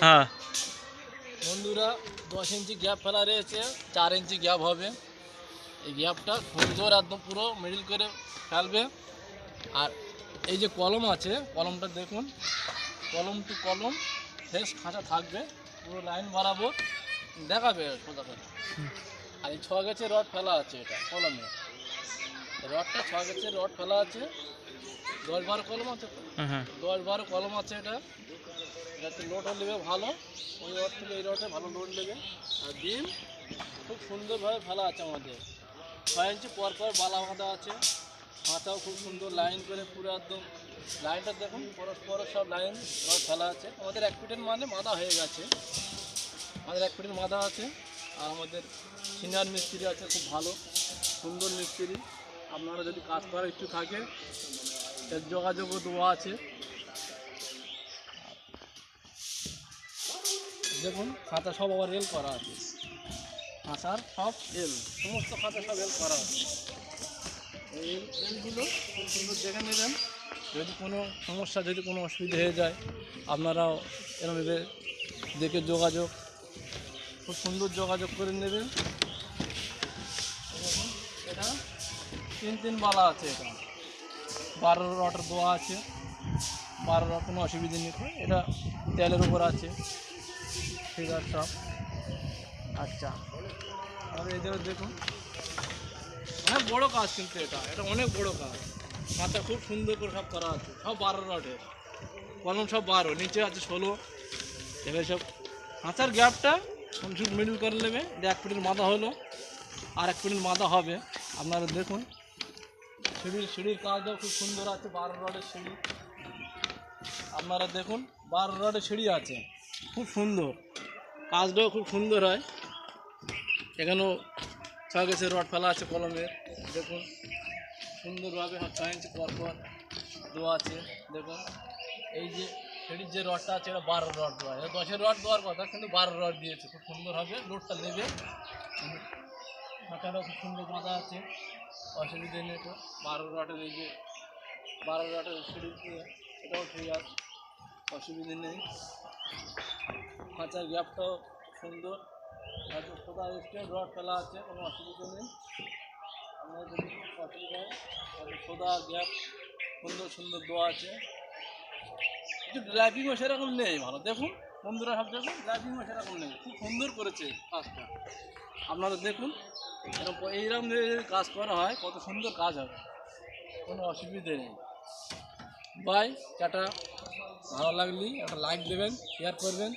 হ্যাঁ বন্ধুরা 10 ইঞ্চি গ্যাপ ফেলা রয়েছে, 4 ইঞ্চি গ্যাপ হবে। এই গ্যাপটা সুন্দর একদম পুরো মিডিল করে ফেলবে। আর এই যে কলম আছে, কলমটা দেখুন, কলম টু কলম ফ্রেশ খাঁচা থাকবে, পুরো লাইন বরাবর দেখাবে সোজা করে। আর এই 6 গেছে রড ফেলা আছে, এটা কলমে রডটা 6 গেছে রড ফেলা আছে। 10-12 কলম আছে তো, হ্যাঁ 10-12 কলম আছে। এটাতে লোড নেবে ভালো, ওই রড থেকে এই রডে ভালো লোড নেবে। আর ডিম খুব সুন্দরভাবে ফেলা আছে আমাদের। 6 ইঞ্চি পর পর বালা বাঁধা আছে, মাথাও খুব সুন্দর লাইন করে পুরো একদম লাইনটা দেখুন, পরস্পর সব লাইন রড ফেলা আছে। আমাদের 1 ফিটের মানে মাদা হয়ে গেছে, আমাদের 1 ফিটের মাদা আছে। আর আমাদের সিনিয়র মিস্ত্রি আছে, খুব ভালো সুন্দর মিস্ত্রি। আপনারা যদি কাজ করার ইচ্ছু থাকে এর যোগাযোগও দেওয়া আছে। দেখুন খাতা সব আবার এল করা আছে, খাঁচার সব এল, সমস্ত খাতা সব এল করা আছে। এই এলগুলো খুব সুন্দর দেখে নেবেন। যদি কোনো সমস্যা, যদি কোনো অসুবিধা হয়ে যায়, আপনারাও এরমভাবে দেখে যোগাযোগ, খুব সুন্দর যোগাযোগ করে নেবেন। দেখুন এটা 3 বালা আছে, এটা 12 রডের দোয়া আছে, 12 রড কোনো অসুবিধা নেই। এটা তেলের উপর আছে, ঠিক আছে সব। আচ্ছা, আর এদেরও দেখুন অনেক বড় কাজ, কিন্তু এটা অনেক বড় কাজ। খাঁচা খুব সুন্দর করে সব করা আছে, সব 12 রডের কলম, সব 12, নিচে আছে 16। এবার সব খাঁচার গ্যাপটা শুধু মিডল করে নেবে। 1 ফিটের মাথা হলো, আর 1 ফিটের মাথা হবে। আপনারা দেখুন সিঁড়ির কাজটাও খুব সুন্দর আছে, 12 রডের সিঁড়ি। আপনারা দেখুন 12 রডের সিঁড়ি আছে, খুব সুন্দর কাজটাও খুব সুন্দর হয়। এখানেও 6 গেছে রড ফেলা আছে কলমের, দেখুন সুন্দরভাবে 6 ইঞ্চি পর পর দেওয়া আছে। দেখুন এই যে সিঁড়ির যে রডটা আছে, এটা 12 রড দেওয়া, এটা 10-এর রড দেওয়ার কথা, কিন্তু 12 রড দিয়েছে, খুব সুন্দরভাবে লোডটা নেবে। খাঁচাটাও খুব সুন্দর বাঁধা আছে, অসুবিধে নেই তো। 12 রডের এই যে 12 রডের সিঁড়ি, এটাও ঠিক আছে, অসুবিধে নেই। খাঁচার গ্যাপটাও সুন্দর, হয়তো কোথাও স্ট্রেট রড ফেলা আছে, কোনো অসুবিধা নেই। আপনার যদি অসুবিধা হয় হয়তো সোদা গ্যাপ সুন্দর সুন্দর দেওয়া আছে। কিন্তু ড্রাইভিংও সেরকম নেই ভালো, দেখুন বন্ধুরা সব দেখুন, ড্রাইভিংও সেরকম নেই, খুব সুন্দর করেছে কাজটা। আপনারা দেখুন এরকম এইরকম যদি কাজ করা হয় কত সুন্দর কাজ হবে, কোনো অসুবিধে নেই। Bye, tata. ভালো লাগলে একটা লাইক দেবেন, শেয়ার করবেন।